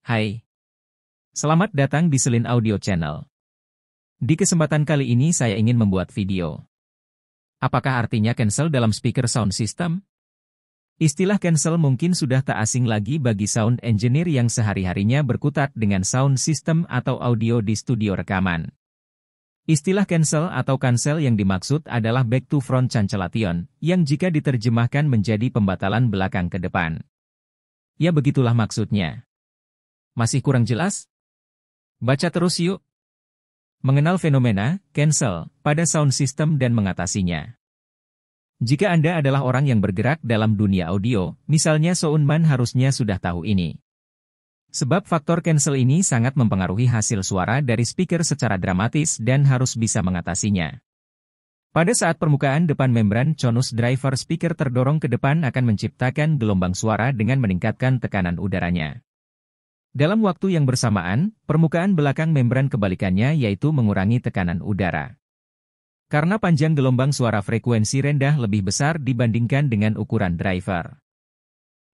Hai, selamat datang di Selin Audio Channel. Di kesempatan kali ini saya ingin membuat video. Apakah artinya cancel dalam speaker sound system? Istilah cancel mungkin sudah tak asing lagi bagi sound engineer yang sehari-harinya berkutat dengan sound system atau audio di studio rekaman. Istilah cancel atau cancel yang dimaksud adalah back to front cancellation, yang jika diterjemahkan menjadi pembatalan belakang ke depan. Ya begitulah maksudnya. Masih kurang jelas? Baca terus yuk. Mengenal fenomena cancel pada sound system dan mengatasinya. Jika Anda adalah orang yang bergerak dalam dunia audio, misalnya soundman harusnya sudah tahu ini. Sebab faktor cancel ini sangat mempengaruhi hasil suara dari speaker secara dramatis dan harus bisa mengatasinya. Pada saat permukaan depan membran conus driver speaker terdorong ke depan akan menciptakan gelombang suara dengan meningkatkan tekanan udaranya. Dalam waktu yang bersamaan, permukaan belakang membran kebalikannya yaitu mengurangi tekanan udara. Karena panjang gelombang suara frekuensi rendah lebih besar dibandingkan dengan ukuran driver.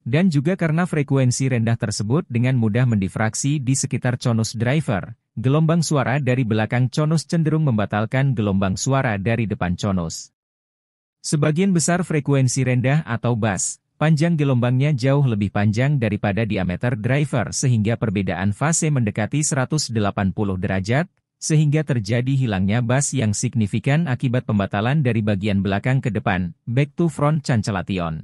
Dan juga karena frekuensi rendah tersebut dengan mudah mendifraksi di sekitar conus driver, gelombang suara dari belakang conus cenderung membatalkan gelombang suara dari depan conus. Sebagian besar frekuensi rendah atau bass, panjang gelombangnya jauh lebih panjang daripada diameter driver sehingga perbedaan fase mendekati 180 derajat, sehingga terjadi hilangnya bass yang signifikan akibat pembatalan dari bagian belakang ke depan, back to front cancellation.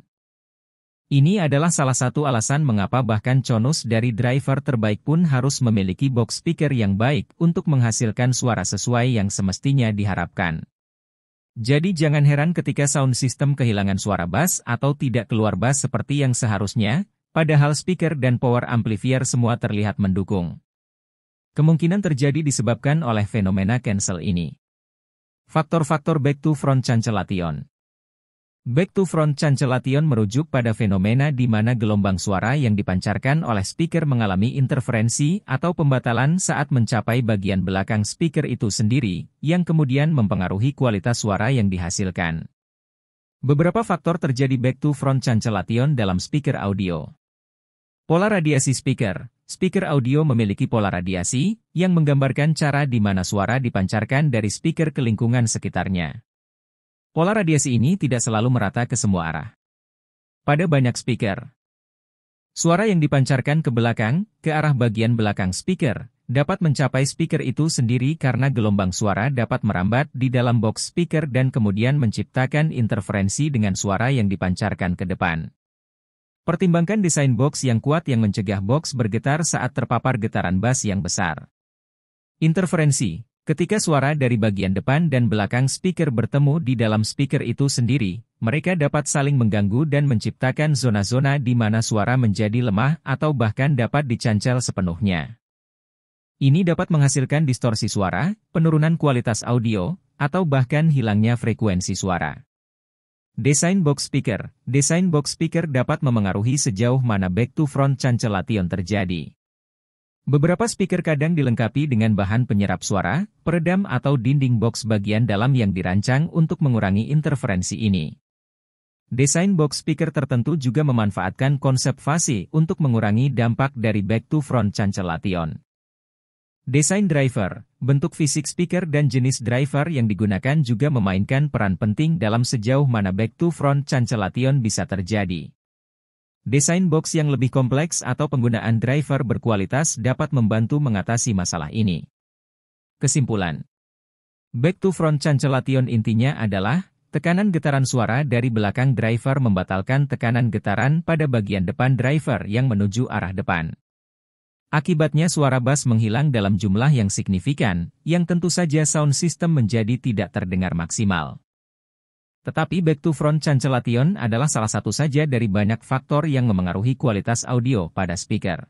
Ini adalah salah satu alasan mengapa bahkan conus dari driver terbaik pun harus memiliki box speaker yang baik untuk menghasilkan suara sesuai yang semestinya diharapkan. Jadi jangan heran ketika sound system kehilangan suara bass atau tidak keluar bass seperti yang seharusnya, padahal speaker dan power amplifier semua terlihat mendukung. Kemungkinan terjadi disebabkan oleh fenomena cancel ini. Faktor-faktor back to front cancellation. Back to front cancellation merujuk pada fenomena di mana gelombang suara yang dipancarkan oleh speaker mengalami interferensi atau pembatalan saat mencapai bagian belakang speaker itu sendiri, yang kemudian mempengaruhi kualitas suara yang dihasilkan. Beberapa faktor terjadi back to front cancellation dalam speaker audio. Pola radiasi speaker. Speaker audio memiliki pola radiasi, yang menggambarkan cara di mana suara dipancarkan dari speaker ke lingkungan sekitarnya. Pola radiasi ini tidak selalu merata ke semua arah. Pada banyak speaker, suara yang dipancarkan ke belakang, ke arah bagian belakang speaker, dapat mencapai speaker itu sendiri karena gelombang suara dapat merambat di dalam box speaker dan kemudian menciptakan interferensi dengan suara yang dipancarkan ke depan. Pertimbangkan desain box yang kuat yang mencegah box bergetar saat terpapar getaran bass yang besar. Interferensi. Ketika suara dari bagian depan dan belakang speaker bertemu di dalam speaker itu sendiri, mereka dapat saling mengganggu dan menciptakan zona-zona di mana suara menjadi lemah atau bahkan dapat dicancel sepenuhnya. Ini dapat menghasilkan distorsi suara, penurunan kualitas audio, atau bahkan hilangnya frekuensi suara. Desain box speaker. Desain box speaker dapat memengaruhi sejauh mana back to front cancellation terjadi. Beberapa speaker kadang dilengkapi dengan bahan penyerap suara, peredam atau dinding box bagian dalam yang dirancang untuk mengurangi interferensi ini. Desain box speaker tertentu juga memanfaatkan konsep fase untuk mengurangi dampak dari back to front cancellation. Desain driver, bentuk fisik speaker dan jenis driver yang digunakan juga memainkan peran penting dalam sejauh mana back to front cancellation bisa terjadi. Desain box yang lebih kompleks atau penggunaan driver berkualitas dapat membantu mengatasi masalah ini. Kesimpulan. Back to front cancellation intinya adalah, tekanan getaran suara dari belakang driver membatalkan tekanan getaran pada bagian depan driver yang menuju arah depan. Akibatnya suara bass menghilang dalam jumlah yang signifikan, yang tentu saja sound system menjadi tidak terdengar maksimal. Tetapi back to front cancellation adalah salah satu saja dari banyak faktor yang memengaruhi kualitas audio pada speaker.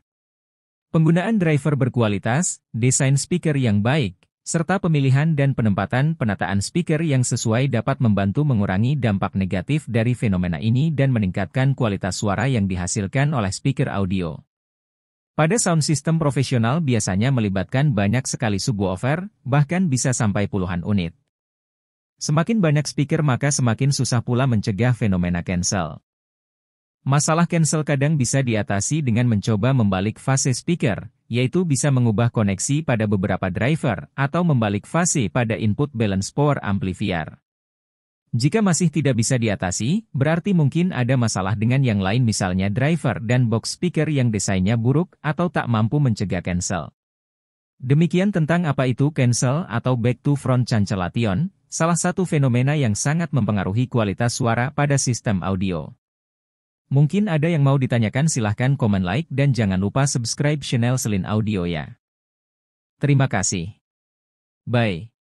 Penggunaan driver berkualitas, desain speaker yang baik, serta pemilihan dan penempatan penataan speaker yang sesuai dapat membantu mengurangi dampak negatif dari fenomena ini dan meningkatkan kualitas suara yang dihasilkan oleh speaker audio. Pada sound system profesional biasanya melibatkan banyak sekali subwoofer, bahkan bisa sampai puluhan unit. Semakin banyak speaker maka semakin susah pula mencegah fenomena cancel. Masalah cancel kadang bisa diatasi dengan mencoba membalik fase speaker, yaitu bisa mengubah koneksi pada beberapa driver, atau membalik fase pada input balance power amplifier. Jika masih tidak bisa diatasi, berarti mungkin ada masalah dengan yang lain misalnya driver dan box speaker yang desainnya buruk atau tak mampu mencegah cancel. Demikian tentang apa itu cancel atau back to front cancellation, salah satu fenomena yang sangat mempengaruhi kualitas suara pada sistem audio. Mungkin ada yang mau ditanyakan, silahkan komen like dan jangan lupa subscribe channel Selin Audio ya. Terima kasih. Bye.